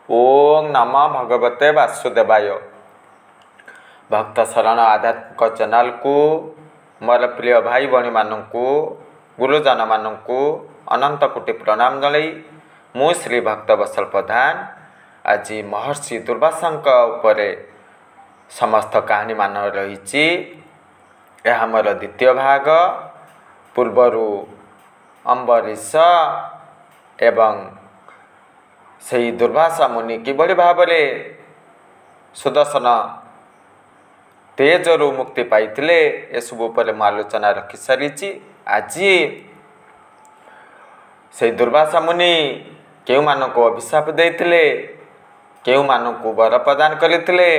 ओं नमः भगवते वासुदेवाय। भक्त शरण आध्यात्मिक चैनल को मोर प्रिय भाई भणी मानू गुरुजन मानू अनंत कोटि प्रणाम जणाई मु श्री भक्त वत्सल प्रधान आज महर्षि दुर्वासा उपरे समस्त कहानी मान रही मोर द्वितीय भाग। पूर्वरु अम्बरीश एवं सही दुर्वासा मुनि किभली भाव सुदर्शन तेजरु मुक्ति पाइथिले एसबु उपरे मु आलोचना रखी सारी। आज से दुर्वासा मुनि केउ मानक अभिशाप देइथिले, केउ मानक वर प्रदान करथिले,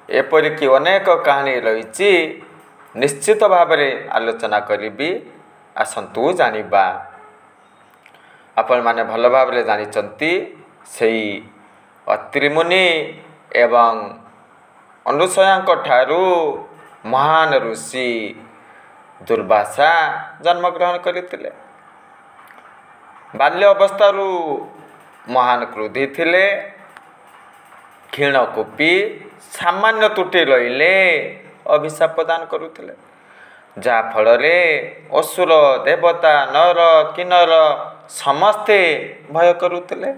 एपरिक अनेक कहानी रही निश्चित भाव आलोचना करी। आसंतु जानिबा। आपण माने भल भाव जानिचंती सेही अत्रि मुनि एवं अनुसयाଙ୍କ ठारू महान ऋषि दुर्वासा जन्म ग्रहण करथिले। बाल्य अवस्थारू महान क्रोधी थिले, क्षीण कोपी, सामान्य त्रुटि रहिले अभिशाप प्रदान करुथिले, जा फल असुर देवता नर किन्नर समस्ते भय करुथिले।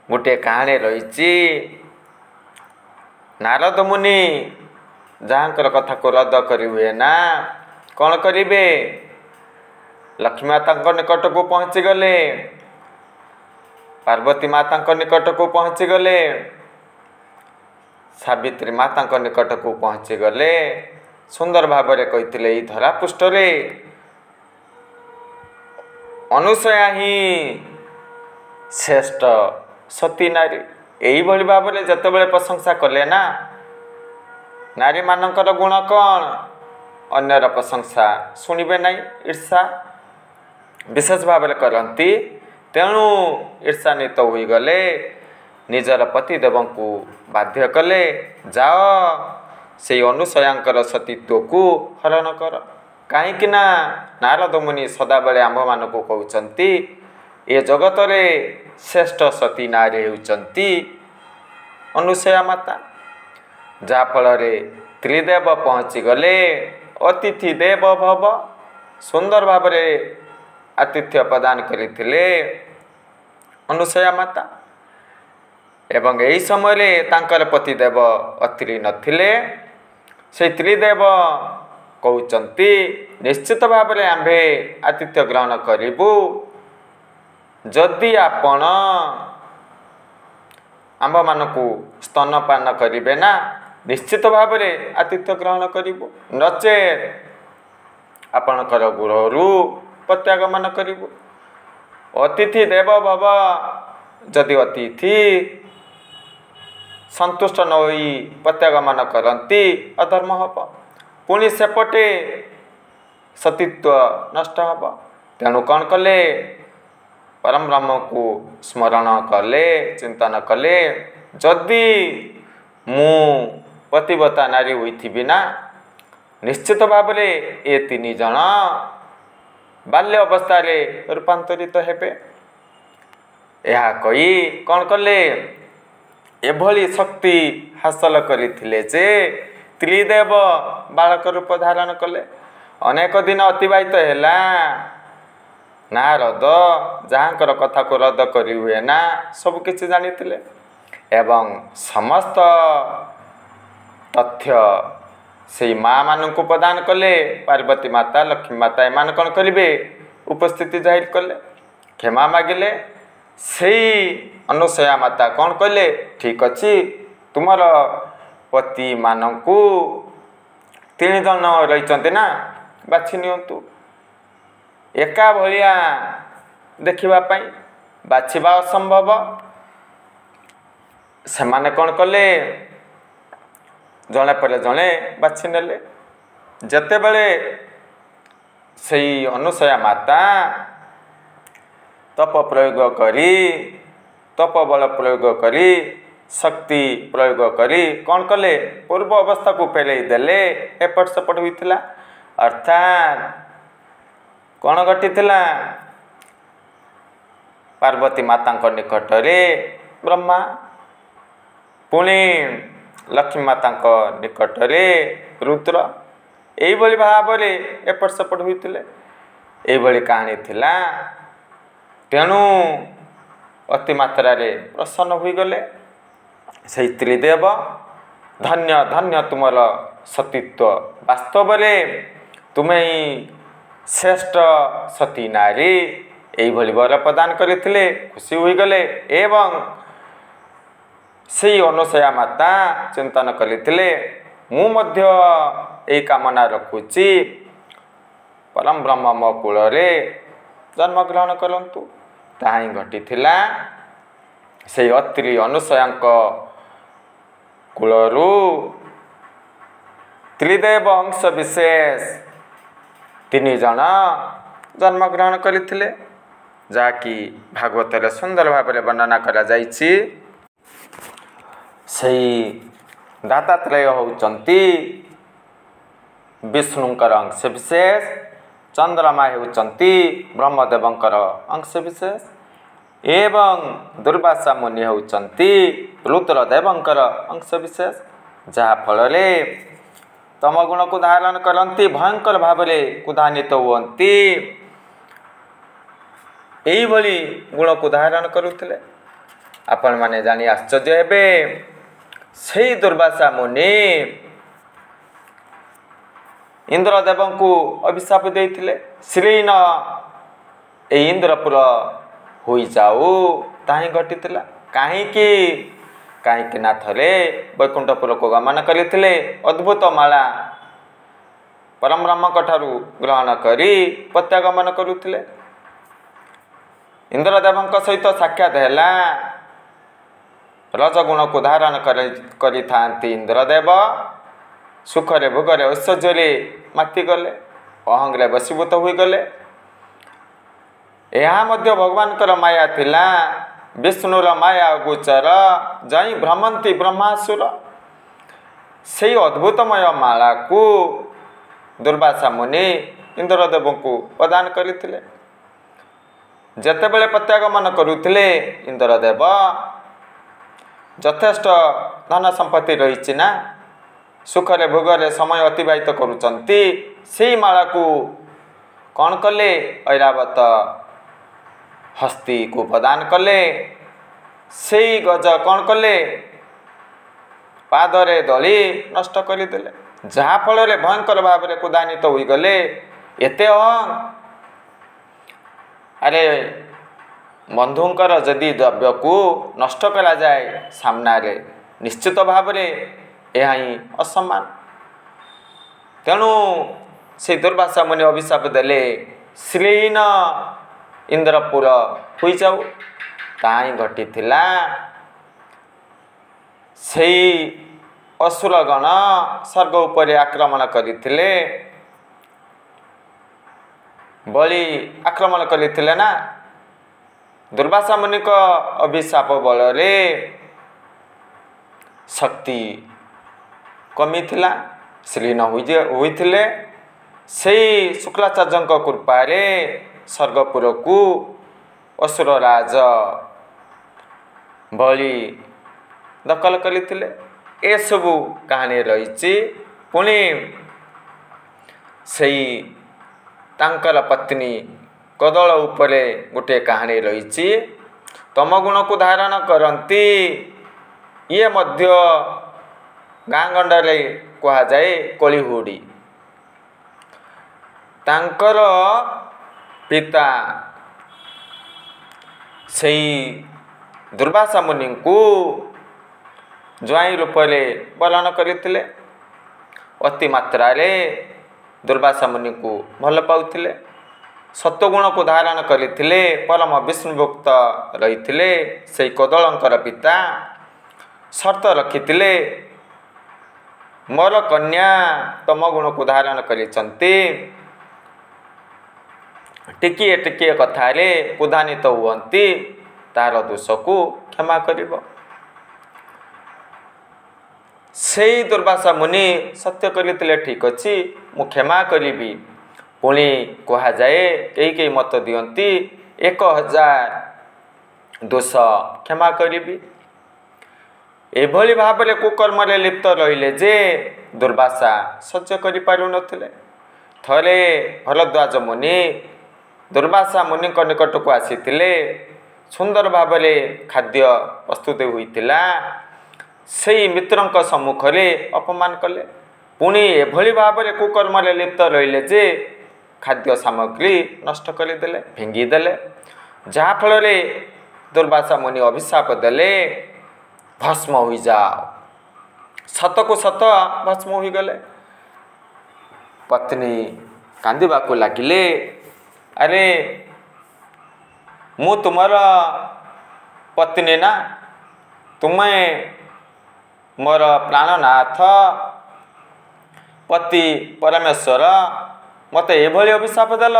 गोटे कहानी रही नारद मुनि जहाँकर कथा को रद्द करी हुए ना कौन करिवे, लक्ष्मी माता निकट को पहुँची गले, पार्वती माता निकट को पहुँची गले, सावित्री माता निकट को पहुँची गले। सुंदर भाव कही धरा पृष्ठ अनुसया ही श्रेष्ठ सती नारी। यही भाव में जिते प्रशंसा कले ना नारी मानकर गुण कौन, अन्यर प्रशंसा शुणवे ना, ईर्षा विशेष भाव में करती। तेणु ईर्षान्वित हो गले, निजर पतिदेव को बाध्य कले, जाओ से अनुसयांकर सतीत्व को हरण कर। कहीं नारद मुनि सदाबले आम्भ मान को कहते ये जगत रे श्रेष्ठ सती नारी होती अनुसया माता। जाफल त्रिदेव पहुँची गले, अतिथि देव भव सुंदर भाव आतिथ्य प्रदान करथिले अनुसया माता। एवं यही समय तांकर पतिदेव अत्रि नथिले, से त्रिदेव कहते निश्चित भाव में आम्भे आतिथ्य ग्रहण करिबु जदि आपण आम्भ मानकु स्तनपान करिवे ना, निश्चित भाव में आतिथ्य ग्रहण करिबु, नचेत आपणकर गृहरु प्रत्यागमन करिबु। अतिथि देव भव, जदि अतिथि संतुष्ट न होई प्रत्यागमन करती अधर्म हम, पुणी सेपटे सतीत्व नष्ट हम। तेणु कौन कले, परम ब्रह्म को स्मरण कले, चिंतन कले, जदि मु पतिव्रता नारी होइथिबि ना, निश्चित भाव में ये तीन जन बाल्य अवस्था रूपांतरित हेबे। यह कही कौन कले, एभली शक्ति हासिल करथिले जे त्रिदेव बालक रूप धारण कले। अनेक दिन अतिबाहित हैला, नारद जहाँकर कथा को रद्द करी हुए ना सब किछि जानिथिले एवं समस्त तथ्य से माँ मान को प्रदान कले। पार्वती माता, लक्ष्मी माता एमान कौन करिवे, उपस्थिति जाहिर कले, क्षमा मागिले। से अनुसया माता कौन कहले, ठीक अच्छी तुमर पति मानकु तीन जन रही ना, बाछि नियंतु। एका भलिया देखिबा पई बाछिबा असंभव। से माने कौन कले, जणे पर जणे बाछि नेले। जते बेले सही अनुसया माता तप प्रयोग करी, तप बल प्रयोग करी, शक्ति प्रयोग करी कौन कले, पूर्व अवस्था को फेल देले, एपट सेपट होइथिला। अर्थात कौन घटी पार्वती माता निकटरे ब्रह्मा पुणी लक्ष्मी माता निकटरे रुद्र यही भाव एपट सेपट होते यही कहानी थिला। तेणु अति मात्रा प्रसन्न होगले से त्रिदेव धन्य धन्य तुमर सतीत्व वास्तव तुम्हें ही श्रेष्ठ सती नारी यही वर प्रदान करते खुशी होगले एवं से अनुसया माता चिंतन करते मुझे यही कामना रखुची परम ब्रह्म मो कूल जन्म ग्रहण करंतु ताही घटी से अत्रि अनुसया कूलरू त्रिदेव अंश विशेष 3 जन जन्म ग्रहण करथिले जाकि भागवत सुंदर भाव वर्णना करा जाइछि। सही दातात्रय होउचंती विष्णुंकर अंश विशेष, चंद्रमा होउचंती ब्रह्मदेवंकर अंश विशेष एवं दुर्वासा मुनि होउचंती रुद्रदेवंकर अंश विशेष, जहा फल तम गुण को धारण करती भयंकर भाव कुदान्वित हुअंती यही गुण को धारण करुले। आपण माने जानी आश्चर्य हेबे से दुर्वासा मुनि इंद्रदेव को अभिशाप देते श्रीन ए इंद्रपुर हो जाऊ ताही घटी कहीं नाथरे वैकुंठपुर को गमन करते अद्भुत माला परम ब्रह्म ठारू ग्रहण करी प्रत्यागमन करुले। इंद्रदेव सहित साक्षात है रजगुण को धारण करी इंद्रदेव सुखरे भोगरे ऐश्वर्य माति गले अहंग्रे बसीभूत होगले। यह भगवान माया थिला विष्णुर माया गोचर जई भ्रमंती ब्रह्मासुर से अद्भुतमय माला को दुर्वासा मुनि इंद्रदेव को प्रदान करते जेतेबेले प्रत्यागमन करुले इंद्रदेव यथेष्ट धन संपत्ति रही ना सुखरे भोगरे समय अतिबाहित करुचंती से माला को कौन कले ऐरावत हस्ती को प्रदान कले से गज कौन कले पादरे दली नष्ट करदेले जहा फल भयंकर भाव में कुदान्वित होगले। एते अरे बंधुंकर जदि द्रव्य को नष्ट करा जाए सामना रे निश्चित भाव में यह ही असम्मान। तेणु से दुर्वासा मुनि अभिशाप देले श्रीन इंद्रपुर हो जाऊ ताही घटी से असुरगण स्वर्ग उपर आक्रमण करते बलि आक्रमण करते ना दुर्वासा मुनि को अभिशाप बल शक्ति कमी थिला श्रीन होइथिले से शुक्लाचार्य कृपारे स्वर्गपुर को असुर राज बलि दखल करते ए सबू कहानी रही। पुणी से तांकर पत्नी कदल उपरे गोटे कहानी रही तम गुण को धारण करती ये मध्य गाँ गंडे कह जाए कलिहुड़ी तांकर पिता से दुर्वासा मुनि को ज्वाई रूप वर्णन करते अति मात्रा दुर्वासा मुनि को भल पाउथिले सत्वगुण को धारण करते परम विष्णुभक्त रही से कदलंकर पिता शर्त रखिथिले मोर कन्या तम गुण को धारण करिसंती टिकिए टिकिए कथारे कुदान्वित हुअंती तार दोष को क्षमा करिब। से दुर्वासा मुनि सत्य करते ठीक अच्छी मु क्षमा करी पुणी कह जाए कई कई मत दियंती 1000 दोष क्षमा करी एभली भाव में कुकर्म लिप्त रहिले जे दुर्वासा सह्य करि पारु नथिले। थरे भरद्वाज मुनि दुर्वासा मुनि निकट को आसीथिले। सुंदर भाव में खाद्य प्रस्तुत होइतिला। सेई मित्रंक सम्मुख में अपमान कले। पुणी एभली भाव में कुकर्म लिप्त रहिले जे खाद्य सामग्री नष्ट करदेले, फिंगिदेले। जहाँफल दुर्वासा मुनि अभिशाप देले, भस्म हो जाओ। सत को सत भस्म हो गले। पत्नी कांदिबा को लागिले, अरे मु तुमर पत्नी ना, तुम्हें मोर प्राणनाथ पति परमेश्वर मत एभली अभिशाप देल।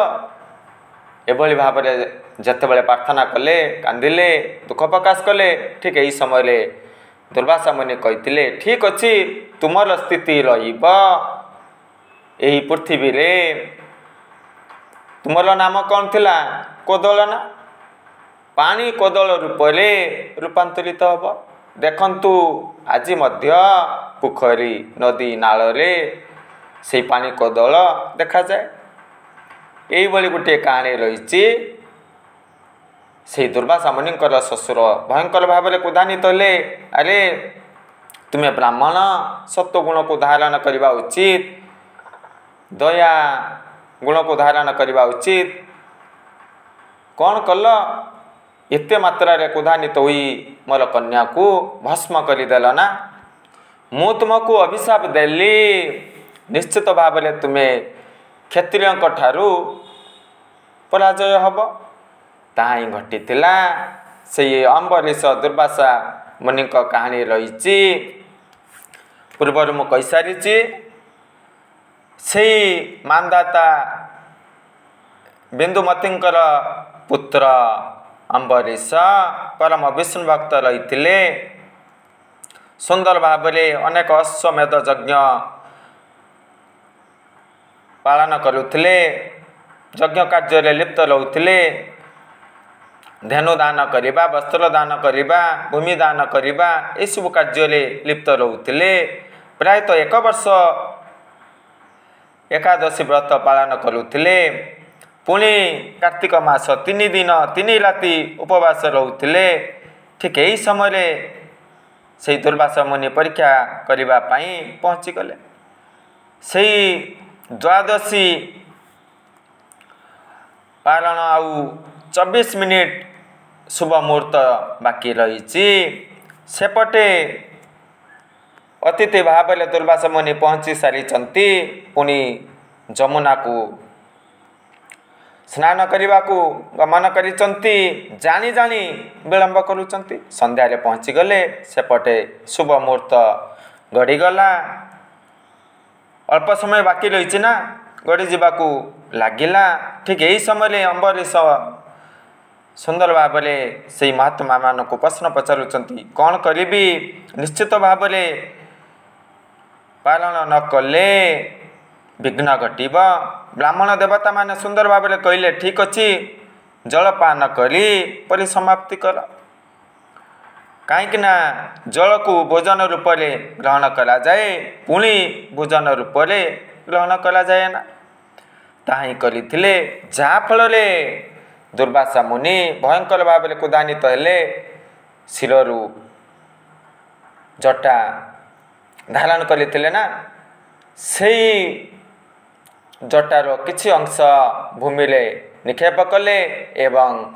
एभली भाव में जितेबाला प्रार्थना कले, कांदिले, दुख प्रकाश कले। ठीक यही समय दुर्वासा मुनि कही, ठीक अच्छी तुमर स्थिति रही पृथ्वी रे। तुमर नाम कौन थिला? कोदल ना। पानी कोदल रूप रूपांतरित हम। देखंतु आज मध्य पोखरी नदी नाल रे से पानी कोदल देखा जाए। यही भली गोटे कहानी रही। से दुर्वासा मुनि ससुर भयंकर भाव में क्रोधान्वित हेले, अरे तुम्हें ब्राह्मण सत्व गुण को धारण करने उचित, दया गुण को धारण करने उचित। कौन कल? एते मात्रा रे क्रोधान्वित होई मोर कन्या को भस्म करदेल ना। मु तुमको अभिशाप देली, निश्चित भाव में तुम्हें क्षत्रिय ठारू पराजय हम। ताही घटी से अम्बरीश दुर्वासा मुनि कहानी रही। पूर्वर मु कही सारी से मानदाता बिंदुमतींकर पुत्र अम्बरीश परम विष्णु भक्त रही। सुंदर भाव में अनेक अश्वमेध यज्ञ पालन करुथिले, यज्ञ कार्य लिप्त रोते। धेनु दान करवा, वस्त्र दान करवा, भूमि दान करवा, ये सब कार्य लिप्त रोते। प्रायतः 1 वर्ष एकादशी व्रत पालन करुथिले। पुणी कार्तिक मास 3 दिन 3 राति उपवास रोते। ठीक यही समय से दुर्वासा मुनि परीक्षा करने पहुँची गले। से द्वादशी पारण आउ 24 मिनिट शुभ मुहूर्त बाकी रही। सेपटे अतिथि भाव में दुर्वासा मुनि पहुँची सारी। पुणी जमुना को स्नान करने को गमन करी जानी जानी विलंब करुचंती। संध्यारे पहुँची गले। सेपटे शुभ मुहूर्त गड़ीगला। अल्प समय बाकी रही ना, गड़ी जावाक लगिला। ठीक यही समय अम्बरीश सुंदर भाव में से महात्मा मान को प्रश्न पचारुंट, कौन करी? निश्चित भाव में पालन न कले विघ्न घटब। ब्राह्मण देवता माने सुंदर भाव में कहले, ठीक अच्छी जलपान करी परिसमाप्ति कर। कहीं जल को भोजन रूप में ग्रहण करा जाए, पुणी भोजन रूप में ग्रहण करा जाए ना। ताही करिथिले। जहाँफल दुर्वासा मुनि भयंकर भाव में क्रोधान्वित हेले। शिरु जटा धारण करते ना, से जटार किछि अंश भूमि निक्षेप कले एवं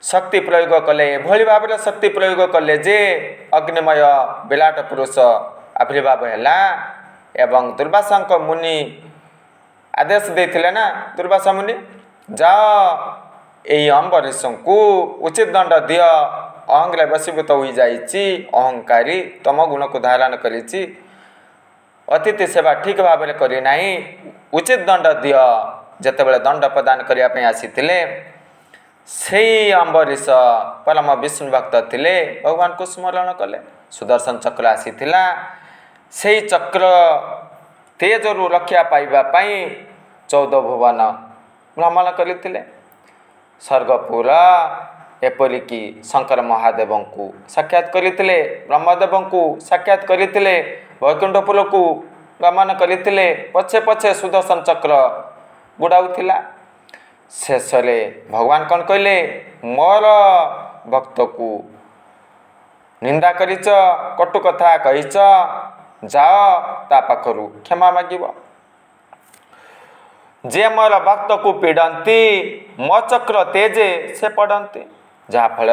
शक्ति प्रयोग कले। एभली भाव में शक्ति प्रयोग कले जे अग्निमय विराट पुरुष आविर्भाव हैला। एवं दुर्वासा मुनि आदेश देथिले ना, दुर्वासा मुनि जाओ यही अम्बरीश को उचित दंड दियो। अहंकार वशीभूत हो जाइछि, अहंकारी तम गुण को धारण करिछि, अतिथि सेवा ठीक भाव में करी नाही, उचित दंड दियो। जेतेबेले दंड प्रदान करने आसीथिले से अम्बरीश परम विष्णु भक्त थिले, भगवान को स्मरण कले। सुदर्शन चक्र आसीथिला। से चक्र तेजरू रक्षा पाइबा पाई 14 भुवन भ्रमण करते। स्वर्गपुर एपरिकी शंकर महादेव को साक्षात करते ब्रह्मदेव को साक्षात करते वैकुंठपुर को गमन करते पछे पछे सुदर्शन चक्र गुड़ाऊला शेष भगवान कौन कहले मोर भक्त को निंदा करिच कटु कथा कहिच जाओ ता पाखरु क्षमा मागिब जे मोर भक्त को पीड़ती मो चक्र तेजे से पड़ती जहाँ फल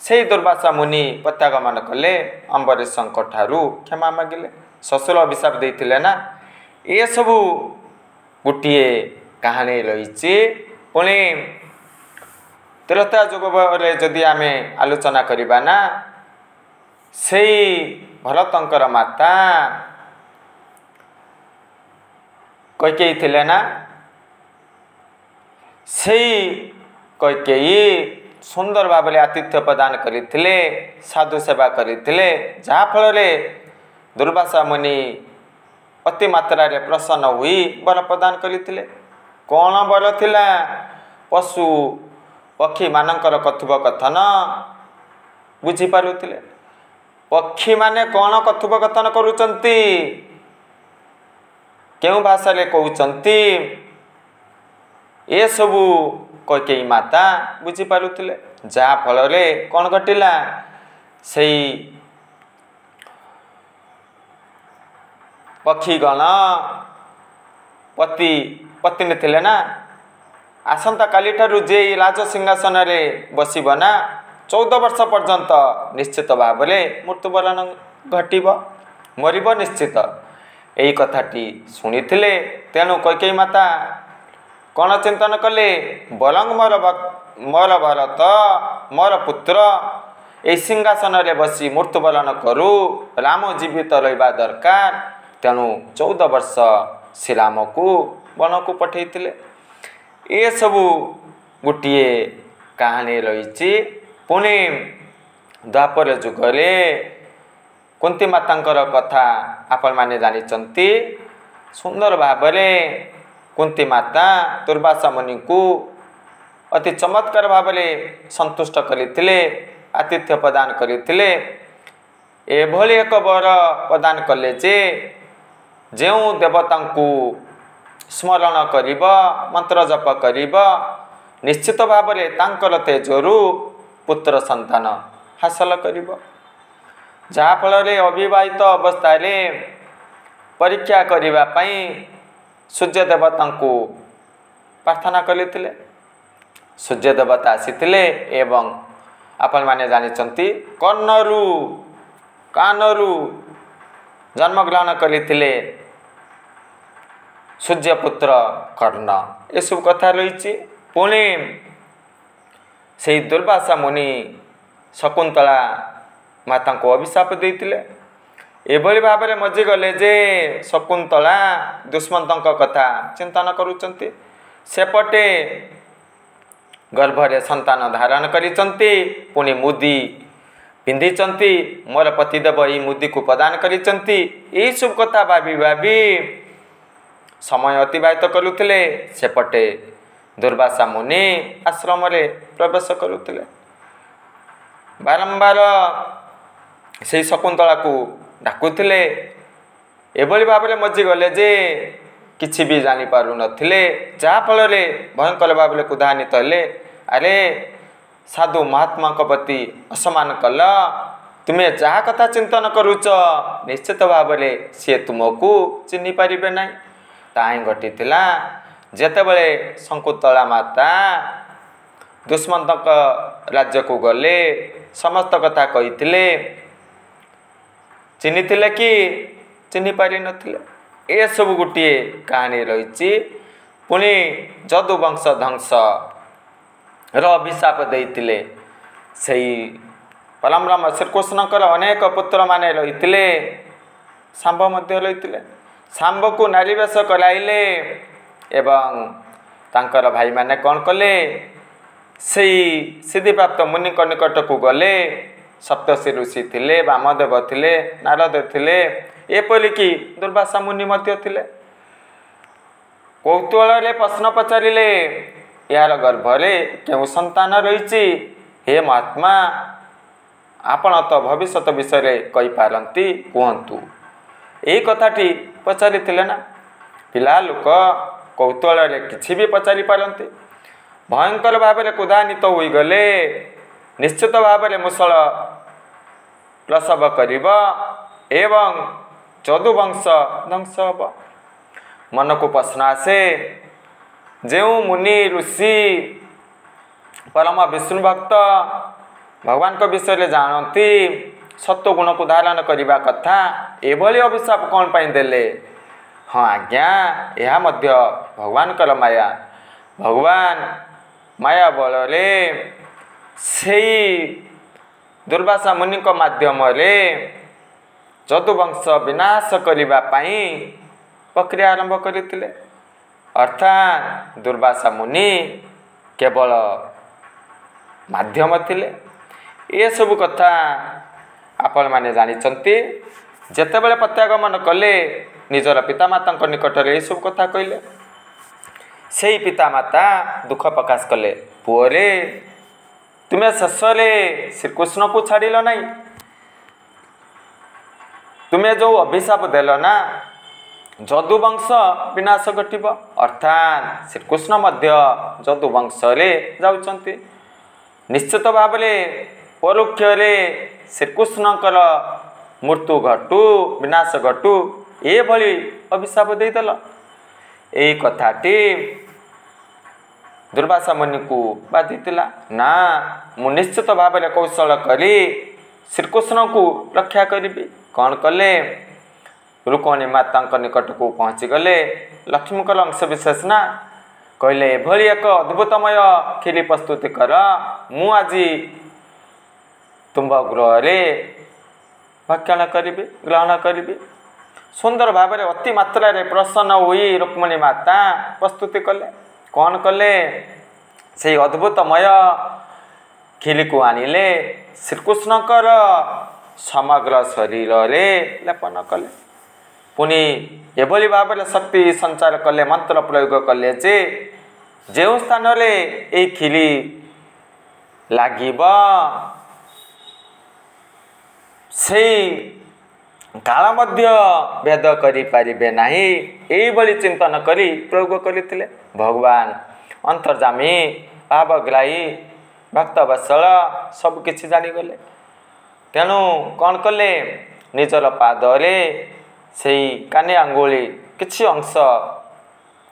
से दुर्वासा मुनि प्रत्यागमन कले अम्बरीश ठारू क्षमा मागिले शशुर अभिशाप देते ना ये सबू गोटे कहानी रही पुणी त्रेता जुग जदि आम आलोचना करवा ना से भरतंकर माता कैकेयी थिले ना से कैकेयी सुंदर भाव आतिथ्य प्रदान करते साधु सेवा करते जहाँफल दुर्वासा मुनि अति मात्रा रे प्रसन्न हुई वर प्रदान करते कौन वर थिला पशु पक्षी मानकर कथोपकथन बुझीपारुले पक्षी माने कौन कथोपकथन करुचंती केउ भाषा रे कहउचंती ए सबू कैकेयी माता बुझीपारुले जहाँ फल कौन घटिला से पक्षीगण पति पत्नी थिले ना आसंता काली ठारू जे राज सिंहासन रे बसिब ना 14 वर्ष पर्यंत निश्चित भाव में मृत्युवरण घटिब मरिब निश्चित यही कथाटी शुणी तेणु कैकेयी माता कौन चिंतन कले बरंग मोर भरत मोर पुत्र यही सिंहासन रे बसी मृत्युवरण करू राम जीवित रहा दरकार तेणु 14 वर्ष श्रीराम को वन को पठेइतिले ये सबू गोटे कहानी रही पुणी द्वापर जुगरे कुंती मातांकर कथा आपण माने जानिचंती सुंदर भावरे कुंती माता दुर्वासा मुनि को अति चमत्कार भावरे संतुष्ट करथिले आतिथ्य प्रदान करथिले एभली एक वर प्रदान कले जे जो देवता को स्मरण करिब मंत्र जप करिब निश्चित भाव में तांकर तेजरु पुत्र संतान हासिल करिब जहाँ फल अविवाहित अवस्था परीक्षा करने पाई सूर्य देवता को प्रार्थना करते सूर्य देवता आसीथिले एवं आपण माने जानिचंती कर्णरु कानरु जन्म ग्रहण करते सूर्यपुत्र कर्ण ये सब कथा रही पुणी से दुर्वासा मुनि शकुंतला माता को अभिशाप देते एभली भाव में मजिगले जे शकुंतला दुष्मंत कथा चिंतन करुचंती सेपटे गर्भरे संतान धारण करिचंती पुणी मुदी पिंधिचंती मोर पतिदेव यही मुदी को प्रदान करिचंती यही सब कथा भाभी भाभी समय अतिबाहित करुले सेपटे दुर्वासा मुनि आश्रम रे प्रवेश करुले बारंबार से शकुंतला को डाकुले एभली भाव में मजिगले जे किछि भी जानी पारु नथिले जहाँ फल भयंकर भाव में कुदानित हेले अरे साधु महात्मा प्रति असमान कल तुम्हें जहाँ कथा चिंतन करुच निश्चित भाव में सी तुमको चिन्ह पारे ना ताही घटी जेतेबले शकुंतला माता दुष्मंत राज्य को गले समस्त कथा कही चिन्ह कि चिन्ह पारि नथिले ए सब गोटे कहानी रही पुणी जदु वंश ध्वंस अभिशाप देते से परमब्रह्म श्रीकृष्णकर अनेक पुत्र माने रही सांब रही सांब को नारीवेश कराइले एवं तांकर भाई माने कौन कले से सिद्धि प्राप्त मुनि निकट को गले सप्तर्षि ऋषि थिले वामदेव थिले नारद थिले एपरिकी दुर्वासा मुनि मध्य थिले कौतूहल प्रश्न पचारिले यार गर्भरे केउ संतान रही हे महात्मा आपण तो भविष्य विषय कही पारती कहतु। यही कथाटी पचारि ना पिला लोक कौतूहल किसी भी पचारि पारती। भयंकर भाव में क्रोधान्वित होगले निश्चित भाव में मूषल प्रसव कर एवं जदुवंश ध्वंस हम। मन को प्रश्न आसे जो मुनि ऋषि परम विष्णु भक्त भगवान को विषय जानती सत्व गुण को धारण करने कथा एभली अभिशाप कौन पाई देले। हाँ आज्ञा यह मध्य भगवान कर माया। भगवान माया बल से दुर्वासा मुनि माध्यम जदुवंश विनाश करने प्रक्रिया आरंभ करते। अर्थात दुर्वासा मुनि केवल माध्यम थिले। ये सब कथा आपण माने जानिचंती। जेतेबेले प्रत्यागमन कले निजर पितामाता निकट में यह सब कथा कहले से पितामाता दुख प्रकाश कले पुओरे तुम्हें शेष श्रीकृष्ण को छाड़िल नहीं। तुम्हें जो अभिशाप देल ना जदुवंश विनाश घटब। अर्थात श्रीकृष्ण मध्य जदुवंश जाउचंती। निश्चित भाव परोक्ष श्रीकृष्णकर मृत्यु घटू विनाश घटू ये भली अभिशाप देदेल। यही कथाटी दुर्वासा मुनि को बाधिला ना मु निश्चित भाव में कौशल करी श्रीकृष्ण को रक्षा करी। कौन कले रुक्मिणी माता निकट को पहुँची गले। लक्ष्मीकर अंश विशेष ना कहले एभली एक अद्भुतमय खीरी प्रस्तुति कर मु आज तुम्भ गृह भक्षण करी ग्रहण करी। सुंदर भाव में अति मात्रा प्रसन्न हुई रुक्मिणी माता प्रस्तुति कले। कौन कले से अद्भुतमय खीरी को आनिले श्रीकृष्णकर समग्र शरीर रे लेपन कले। पुनी एभली भाव में शक्ति संचार कले मंत्र प्रयोग कले जो स्थान रे ए खीरी लागिब से काल मध्य भेद करि पारिबे नाही। एई भली चिंतन करी प्रयोग करथिले। भगवान अंतर्जामी भावग्राही भक्तवत्सल सब किछि जानी गले। तेणु कौन कले निजर पादरे से काने आंगुली किछि अंश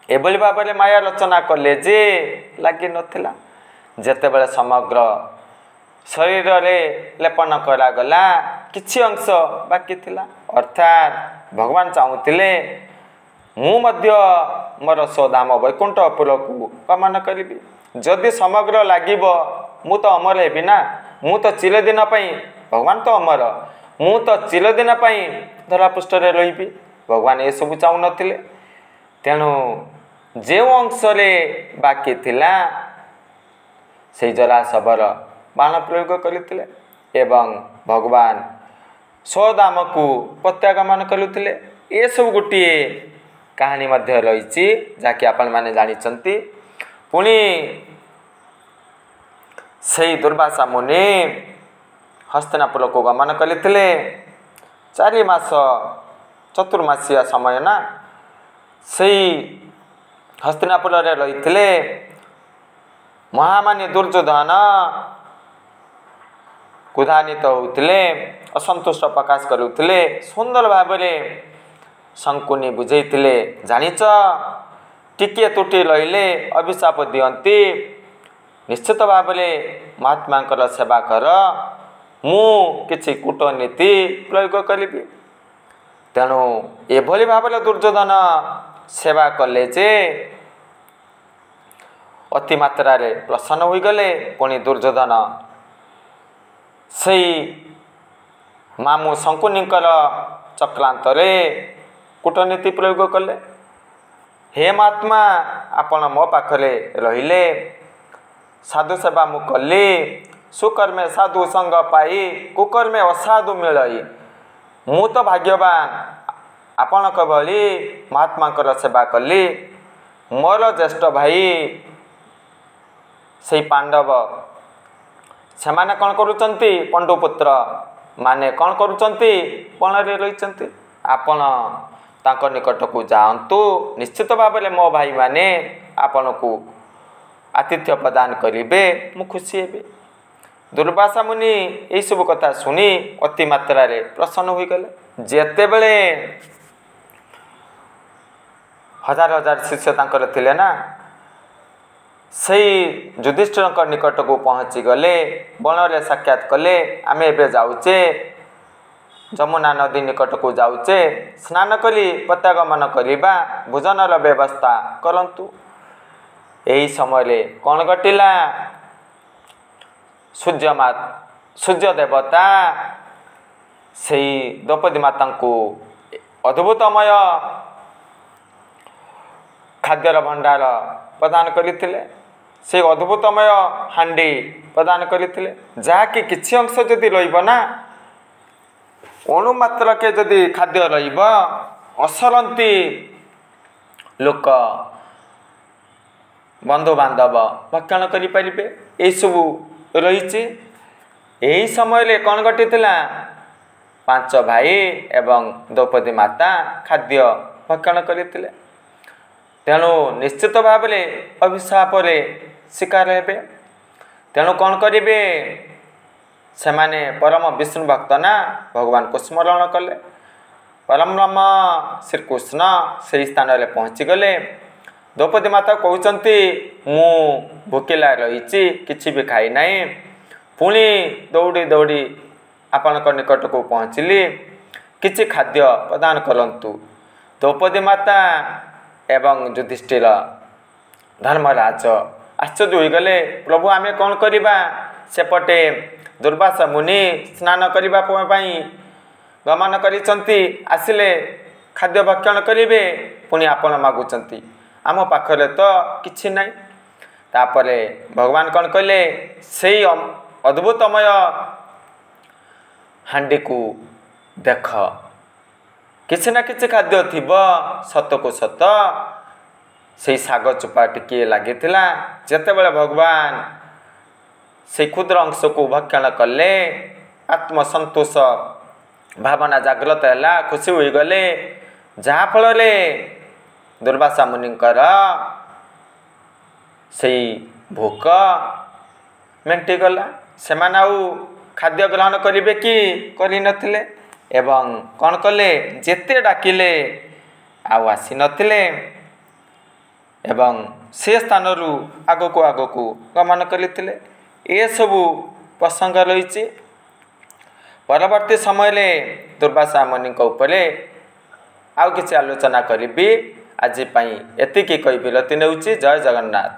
एभली भाव में माया रचना कले जे लगी नथिला। जेतेबेले समग्र शरीर रे लेपन करागला किछि अंश बाकी थिला। अर्थात भगवान चाहूतिले मु मध्य मोर स्वधाम वैकुंठपुर को गमन करी। जदि समग्र लागिब मु तो अमर हेबी ना। मु तो चिरदिन पई भगवान तो अमर मु तो चिरदिन पई धरापृष्ठ रे रहिबी। भगवान ये सब चाहू नथिले। तेणु जे अंश रे बाकी थिला से जरा सबर बाण प्रयोग करते एवं भगवान स्वधाम को प्रत्यागमन करुले। ये सब गोटे कहानी मध्य रही जहाँकि आपण मैंने जानी। पुणी से दुर्वासा मुनि हस्तिनापुर को गमन करते 4 मास चतुर्मासिया समय ना से हस्तिनापुर रही महामानी दुर्योधन क्रोधान्वित होते असंतुष्ट प्रकाश करुले। सुंदर भाव में शंकुनी बुझेइथिले जानिच टिके तुटी रहिले अभिशाप दियंती। निश्चित भाव में महात्मा सेवा कर मु किछि कूटनीति प्रयोग करी। तेणु एभली भाव में दुर्योधन सेवा कले जे अति मात्रा रे प्रसन्न हो गले। पुणी दुर्योधन से मामू शंकुनीकर चक्रांत रे कूटनीति प्रयोग कले। हे महात्मा आपण मो पाखरे रहिले साधु सेवा मु कली। सुकर्मे साधु संग पाई कुकर्मे असाधु मिलई। मु तो भाग्यवान आपणक भली महात्मा सेवा कली। मोर ज्येष्ठ भाई ସେଇ ପାଣ୍ଡବ ସେମାନେ କ'ଣ କରୁଛନ୍ତି? ପଣ୍ଡୁପୁତ୍ର ମାନେ କ'ଣ କରୁଛନ୍ତି? ବଣରେ ରହିଛନ୍ତି। ଆପଣ ତାଙ୍କ ନିକଟକୁ ଯାଆନ୍ତୁ, ନିଶ୍ଚିତ ଭାବରେ ମୋ ଭାଇମାନେ ଆପଣଙ୍କୁ ଆତିଥ୍ୟ ପ୍ରଦାନ କରିବେ, ମୁଁ ଖୁସି ହେବି। ଦୁର୍ବାସା ମୁନି ଏହିସବୁ କଥା ଶୁଣି ଅତି ମାତ୍ରାରେ ପ୍ରସନ୍ନ ହୋଇଗଲେ। ଯେତେବେଳେ ହଜାର ହଜାର ଶିଷ୍ୟ ତାଙ୍କର ଥିଲେ ନା, ସେଇ ଯୁଧିଷ୍ଠିରଙ୍କ ନିକଟକୁ ପହଞ୍ଚିଗଲେ, ବଣରେ ସାକ୍ଷାତ କଲେ। ଆମେ ଏବେ ଯାଉଛେ, ଯମୁନା ନଦୀ ନିକଟକୁ ଯାଉଛେ, ସ୍ନାନ କରି ପ୍ରତ୍ୟାଗମନ କରିବା, ଭୋଜନର ବ୍ୟବସ୍ଥା କରନ୍ତୁ। ଏହି ସମୟରେ କ'ଣ ଘଟିଲା? ସୂର୍ଯ୍ୟ ଦେବତା ସେଇ ଦ୍ରୌପଦୀ ମାତାଙ୍କୁ ଅଦ୍ଭୁତମୟ ଖାଦ୍ୟର ଭଣ୍ଡାର ପ୍ରଦାନ କରିଥିଲେ। ସେ ଅଦ୍ଭୁତମୟ ହାଣ୍ଡି ପ୍ରଦାନ କରିଥିଲେ, ଯାହାକି କିଛି ଅଂଶ ଯଦି ରହିବ ନା, ଅଣୁମାତ୍ରକେ ଯଦି ଖାଦ୍ୟ ରହିବ, ଅସରନ୍ତି ଲୋକ ବନ୍ଧୁବାନ୍ଧବ ଭକ୍ଷଣ କରିପାରିବେ। ଏହିସବୁ ରହିଛି। ଏହି ସମୟରେ କ'ଣ ଘଟିଥିଲା? 5 ଭାଇ ଏବଂ ଦ୍ରୌପଦୀ ମାତା ଖାଦ୍ୟ ଭକ୍ଷଣ କରିଥିଲେ। ତେଣୁ ନିଶ୍ଚିତ ଭାବରେ ଅଭିଶାପରେ ଶିକାର ହେବେ। ତେଣୁ କ'ଣ କରିବେ? ସେମାନେ ପରମ ବିଷ୍ଣୁ ଭକ୍ତ ନା, ଭଗବାନଙ୍କୁ ସ୍ମରଣ କଲେ। ପରମ ବ୍ରହ୍ମ ଶ୍ରୀକୃଷ୍ଣ ସେହି ସ୍ଥାନରେ ପହଞ୍ଚିଗଲେ। ଦ୍ରୌପଦୀ ମାତା କହୁଛନ୍ତି, ମୁଁ ଭୋକିଲା ରହିଛି, କିଛି ବି ଖାଇନାହିଁ। ପୁଣି ଦୌଡ଼ି ଦୌଡ଼ି ଆପଣଙ୍କ ନିକଟକୁ ପହଞ୍ଚିଲି, କିଛି ଖାଦ୍ୟ ପ୍ରଦାନ କରନ୍ତୁ। ଦ୍ରୌପଦୀ ମାତା ଏବଂ ଯୁଧିଷ୍ଠିର ଧର୍ମରାଜ ଆଶ୍ଚର୍ଯ୍ୟ ହୋଇଗଲେ। ପ୍ରଭୁ, ଆମେ କ'ଣ କରିବା? ସେପଟେ ଦୁର୍ବାସା ମୁନି ସ୍ନାନ କରିବା ପାଇଁ ଗମନ କରିଛନ୍ତି, ଆସିଲେ ଖାଦ୍ୟ ଭକ୍ଷଣ କରିବେ, ପୁଣି ଆପଣ ମାଗୁଛନ୍ତି, ଆମ ପାଖରେ ତ କିଛି ନାହିଁ। ତାପରେ ଭଗବାନ କ'ଣ କହିଲେ? ସେଇ ଅଦ୍ଭୁତମୟ ହାଣ୍ଡିକୁ ଦେଖ, କିଛି ନା କିଛି ଖାଦ୍ୟ ଥିବ। ସତକୁ ସତ ସେଇ ଶାଗ ଚୋପା ଟିକିଏ ଲାଗିଥିଲା। ଯେତେବେଳେ ଭଗବାନ ସେଇ କ୍ଷୁଦ୍ର ଅଂଶକୁ ଭକ୍ଷଣ କଲେ, ଆତ୍ମସନ୍ତୋଷ ଭାବନା ଜାଗ୍ରତ ହେଲା, ଖୁସି ହୋଇଗଲେ। ଯାହାଫଳରେ ଦୁର୍ବାସା ମୁନିଙ୍କର ସେଇ ଭୋକ ମେଣ୍ଟିଗଲା। ସେମାନେ ଆଉ ଖାଦ୍ୟ ଗ୍ରହଣ କରିବେ କି କରିନଥିଲେ। ଏବଂ କ'ଣ କଲେ? ଯେତେ ଡାକିଲେ ଆଉ ଆସିନଥିଲେ ଏବଂ ସେ ସ୍ଥାନରୁ ଆଗକୁ ଆଗକୁ ଗମନ କରିଥିଲେ। ଏସବୁ ପ୍ରସଙ୍ଗ ରହିଛି। ପରବର୍ତ୍ତୀ ସମୟରେ ଦୁର୍ବାସା ମୁନିଙ୍କ ଉପରେ ଆଉ କିଛି ଆଲୋଚନା କରିବି। ଆଜି ପାଇଁ ଏତିକି କହି ବିରତି ନେଉଛି। ଜୟ ଜଗନ୍ନାଥ।